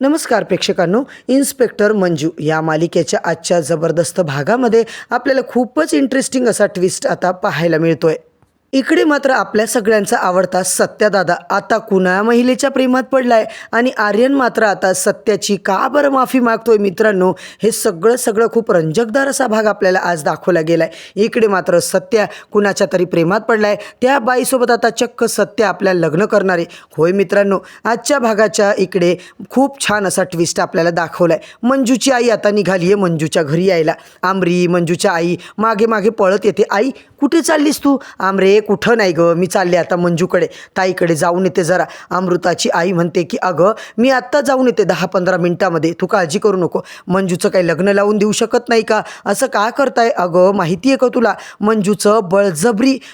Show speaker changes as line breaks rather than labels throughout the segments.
नमस्कार प्रेक्षकांनो, इन्स्पेक्टर मंजू या मालिकेच्या आजच्या जबरदस्त भागामध्ये आपल्याला खूपच इंटरेस्टिंग असा ट्विस्ट आता पाहायला मिळतोय। इकडे मात्र आपल्या सगळ्यांचा आवडता सत्यादादा आता कुणा महिलेच्या प्रेमात पडलाय आणि आर्यन मात्र आता सत्याची का बरं माफी मागतोय। मित्रांनो, हे सगळं खूप रंजकदार असा भाग आपल्याला आज दाखवला गेलाय। इकडे मात्र सत्या कुणाच्या तरी प्रेमात पडलाय, त्या बाईसोबत आता चक्क सत्या आपल्या लग्न करणार आहे। होय मित्रांनो, आजच्या भागाच्या इकडे खूप छान असा ट्विस्ट आपल्याला दाखवलाय। मंजूची आई आता निघाली आहे मंजूच्या घरी यायला। आमरी मंजूच्या आई मागे मागे पळत येते। आई कुठे चाललीस तू? आमरे कुठं नाही ग, मी चालले आता मंजूकडे, ताईकडे जाऊन येते जरा। अमृताची आई म्हणते की अगं मी आत्ता जाऊन येते 10-15 मिनिटामध्ये, तू काळजी करू नको। मंजूचं काही लग्न लावून देऊ शकत नाही का? असं का करताय? अगं माहिती आहे का तुला, मंजूचं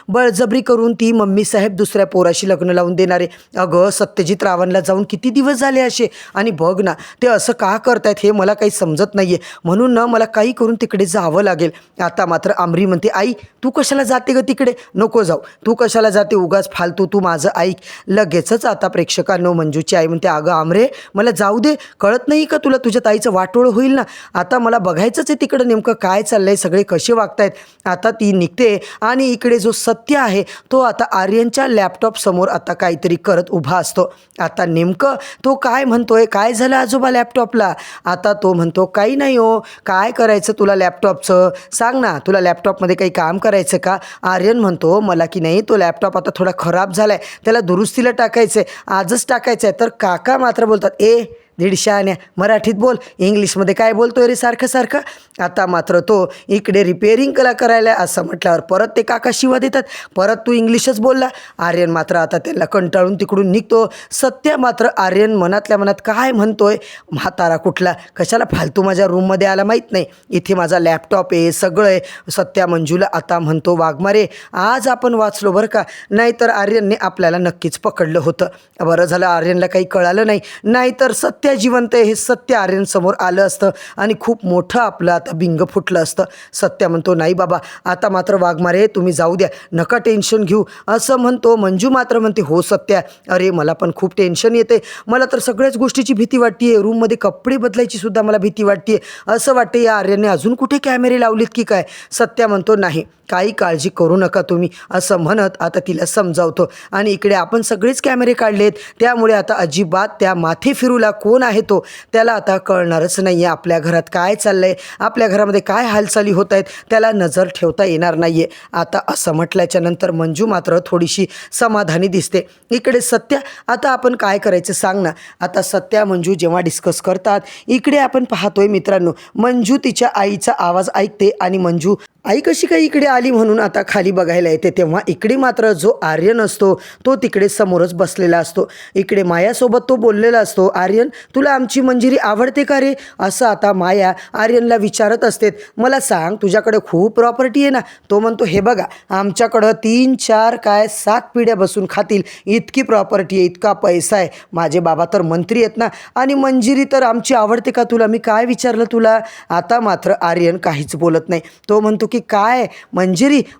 बळजबरी करून ती मम्मी साहेब दुसऱ्या पोराशी लग्न लावून देणार आहे। अगं सत्यजित रावणला जाऊन किती दिवस झाले असे, आणि बघ ना ते असं का करतायत हे मला काही समजत नाही आहे, म्हणून ना मला काही करून तिकडे जावं लागेल। आता मात्र आमरी म्हणते आई तू कशाला जाते ग तिकडे? नको जाऊ, तू कशाला जाते उगाच फालतू, तू माझं ऐक। लगेचच आता प्रेक्षकांनो मंजूची आई म्हणते अगं आमरे मला जाऊ दे, कळत नाही का तुला, तुझ्या ताईचं वाटोळ होईल ना। आता मला बघायचंच आहे तिकडं नेमकं काय चाललंय, सगळे कसे वागतायत। आता ती निघते आणि इकडे जो सत्य आहे तो आता आर्यनच्या लॅपटॉप समोर आता काहीतरी करत उभा असतो। आता नेमकं तो काय म्हणतोय, काय झालं आजोबा लॅपटॉपला? आता तो म्हणतो काही नाही हो, काय करायचं तुला लॅपटॉपचं, सांग ना, तुला लॅपटॉपमध्ये काही काम करायचं का? आर्यन म्हणतो मला की नाही तो लॅपटॉप आता थोडा खराब झालाय, त्याला दुरुस्तीला टाकायचं आहे, आजच टाकायचं आहे। तर काका मात्र बोलतात ए दीडशे आण्या, मराठीत बोल, इंग्लिशमध्ये काय बोलतोय रे सारखं। आता मात्र तो इकडे रिपेअरिंग करायला असं म्हटल्यावर परत ते काका शिवा देतात, परत तू इंग्लिशच बोलला। आर्यन मात्र आता त्यांना कंटाळून तिकडून निघतो। सत्या मात्र आर्यन मनातल्या मनात काय म्हणतोय, म्हातारा कुठला, कशाला फालतू माझ्या रूममध्ये आला माहीत नाही, इथे माझा लॅपटॉप आहे, सगळं आहे। सत्या मंजूला आता म्हणतो वाघमारे आज आपण वाचलो बरं का, नाहीतर आर्यनने आपल्याला नक्कीच पकडलं होतं। बरं झालं आर्यनला काही कळालं नाही, नाहीतर सत्य जिवंत आहे हे सत्य आर्यन समोर आलं असतं आणि खूप मोठं आपलं आता बिंग फुटलं असतं। सत्य म्हणतो नाही बाबा आता मात्र वाघमारे तुम्ही जाऊ द्या, नका टेन्शन घेऊ असं म्हणतो। मंजू मात्र म्हणते हो सत्या, अरे मला पण खूप टेन्शन येते, मला तर सगळ्याच गोष्टीची भीती वाटते, रूममध्ये कपडे बदलायची सुद्धा मला भीती वाटते, असं वाटते या आर्यनने अजून कुठे कॅमेरे लावलेत की काय? सत्या म्हणतो नाही काही काळजी करू नका तुम्ही, असं म्हणत आता तिला समजावतो। आणि इकडे आपण सगळेच कॅमेरे काढलेत, त्यामुळे आता अजिबात त्या माथे फिरूला कोण आहे तो त्याला आता कळणारच नाही आहे, आपल्या घरात काय चाललंय, आपल्या घरामध्ये काय हालचाली होत आहेत त्याला नजर ठेवता येणार नाही आहे। आता असं म्हटल्याच्या नंतर मंजू मात्र थोडीशी समाधानी दिसते। इकडे सत्या आता आपण काय करायचं सांग ना। आता सत्या मंजू जेव्हा डिस्कस करतात इकडे आपण पाहतोय मित्रांनो, मंजू तिच्या आईचा आवाज ऐकते आणि मंजू आई कशी काय इकडे आली म्हणून आता खाली बघायला येते। तेव्हा इकडे मात्र जो आर्यन असतो तो तिकडे समोरच बसलेला असतो। इकडे मायासोबत तो बोललेला असतो, आर्यन तुला आमची मंजिरी आवडते का रे? असं आता माया आर्यनला विचारत असते। मला सांग तुझ्याकडे खूप प्रॉपर्टी आहे ना? तो म्हणतो हे बघा आमच्याकडं 3-4 काय 7 पिढ्या बसून खातील इतकी प्रॉपर्टी आहे, इतका पैसा आहे, माझे बाबा तर मंत्री आहेत ना, आणि मंजिरी तर आमची आवडते का तुला? मी काय विचारलं तुला? आता मात्र आर्यन काहीच बोलत नाही। तो म्हणतो की काय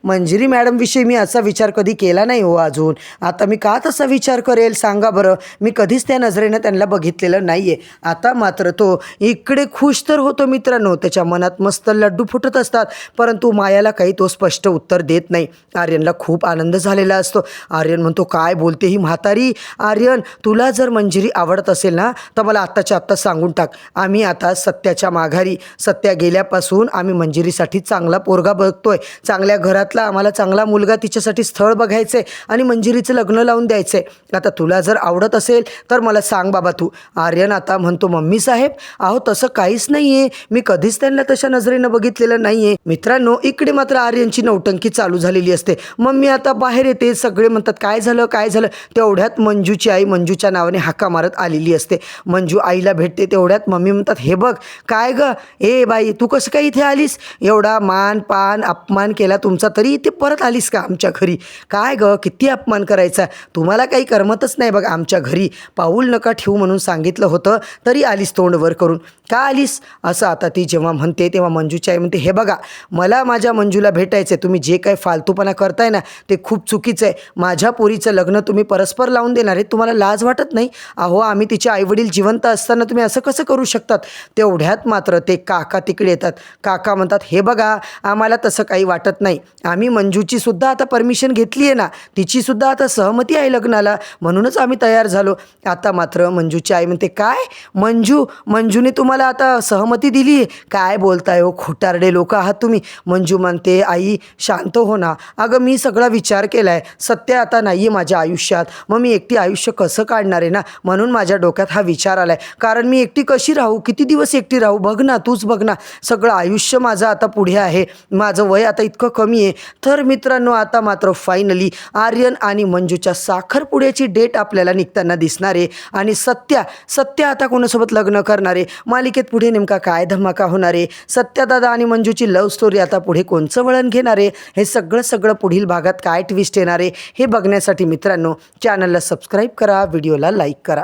मंजिरी मॅडमविषयी मी असा विचार कधी केला नाही हो अजून, आता मी का तसा विचार करेल सांगा बरं, मी कधीच त्या नजरेनं त्यांना बघितलेलं नाही आहे। आता मात्र तो इकडे खुश तर होतो मित्रांनो, त्याच्या मनात मस्त लड्डू फुटत असतात, परंतु मायाला काही तो स्पष्ट उत्तर देत नाही। आर्यनला खूप आनंद झालेला असतो। आर्यन म्हणतो काय बोलते ही म्हातारी? आर्यन तुला जर मंजिरी आवडत असेल ना तर मला आत्ताच्या आत्ता सांगून टाक, आम्ही आता सत्याच्या माघारी, सत्या गेल्यापासून आम्ही मंजिरीसाठी चांगला पोरगा बघतोय, चांगल्या घरातला आम्हाला चांगला मुलगा तिच्यासाठी स्थळ बघायचंय आणि मंजिरीचं लग्न लावून द्यायचंय। आता तुला जर आवडत असेल तर मला सांग बाबा तू। आर्यन आता म्हणतो मम्मी साहेब अहो तसं काहीच नाही आहे, मी कधीच त्यांना तशा नजरेनं बघितलेलं नाही आहे। मित्रांनो इकडे मात्र आर्यनची नौटंकी चालू झालेली असते। मम्मी आता बाहेर येते, सगळे म्हणतात काय झालं काय झालं, तेवढ्यात मंजूची आई मंजूच्या नावाने हाका मारत आलेली असते। मंजू आईला भेटते, तेवढ्यात मम्मी म्हणतात हे बघ काय ग, ए बाई तू कसं काय इथे आलीस? एवढा मान पान अपमान केला तुमचा तरी इथे परत आलीस का आमच्या घरी? काय गं किती अपमान करायचा, तुम्हाला काही करमतच नाही बघ आमच्या घरी, पाऊल नका ठेवू म्हणून सांगितलं होतं तरी आलीस तोंड वर करून, का आलीस? असं आता ती जेव्हा म्हणते तेव्हा मंजूची आई म्हणते, हे बघा मला माझ्या मंजूला भेटायचं आहे, तुम्ही जे काही फालतूपणा करताय ना ते खूप चुकीचं आहे. माझ्या पोरीचं लग्न तुम्ही परस्पर लावून देणार आहे, तुम्हाला लाज वाटत नाही? अहो आम्ही तिचे आईवडील जिवंत असताना तुम्ही असं कसं करू शकतात? तेवढ्यात मात्र ते काका तिकडे येतात. काका म्हणतात, हे बघा आम्हाला तसं काही वाटत नाही, आम्ही मंजूची सुद्धा आता परमिशन घेतली आहे ना, तिची सुद्धा आता सहमती आहे लग्नाला, म्हणूनच आम्ही तयार झालो. आता मात्र मंजूची आई म्हणते, काय मंजूने तुम्हाला आता सहमती दिली आहे? काय बोलताय हो, खोटारडे लोक आहात तुम्ही. मंजू म्हणते, आई शांत हो ना, अगं मी सगळा विचार केला आहे, सत्य आता नाही आहे माझ्या आयुष्यात, मग मी एकटी आयुष्य कसं काढणार आहे ना, म्हणून माझ्या डोक्यात हा विचार आला आहे. कारण मी एकटी कशी राहू, किती दिवस एकटी राहू? बघ ना, तूच बघ ना, सगळं आयुष्य माझं आता पुढे आहे, माझं वय आता इतकं कमी आहे. तर मित्रांनो आता मात्र फायनली आर्यन आणि मंजूच्या साखरपुड्याची डेट आपल्याला निघताना दिसणार आहे आणि सत्य आता कोणासोबत लग्न करणार आहे? मालिकेत पुढे नेमका काय धमाका होणार आहे? सत्यादादा आणि मंजूची लव्ह स्टोरी आता पुढे कोणचं वळण घेणार आहे? हे सगळं पुढील भागात काय ट्विस्ट येणार आहे हे बघण्यासाठी मित्रांनो चॅनलला सबस्क्राईब करा, व्हिडिओला लाईक करा.